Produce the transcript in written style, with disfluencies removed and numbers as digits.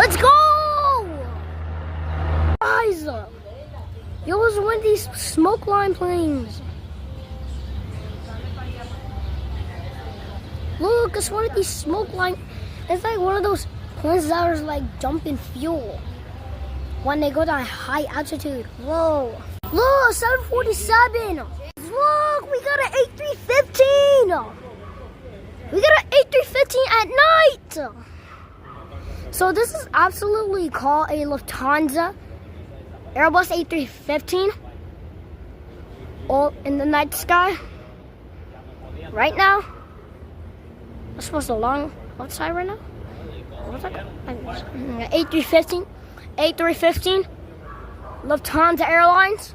Let's go! Guys, yo, it's one of these smoke line planes. Look, it's one of these smoke line. It's like one of those planes that are like dumping fuel when they go down high altitude. Whoa. Look, 747. Look, we got an A315. We got an A315 at night. So this is absolutely called a Lufthansa Airbus A315. All in the night sky. Right now. That's supposed to long outside right now. What's that? A315. A315. Lufthansa Airlines.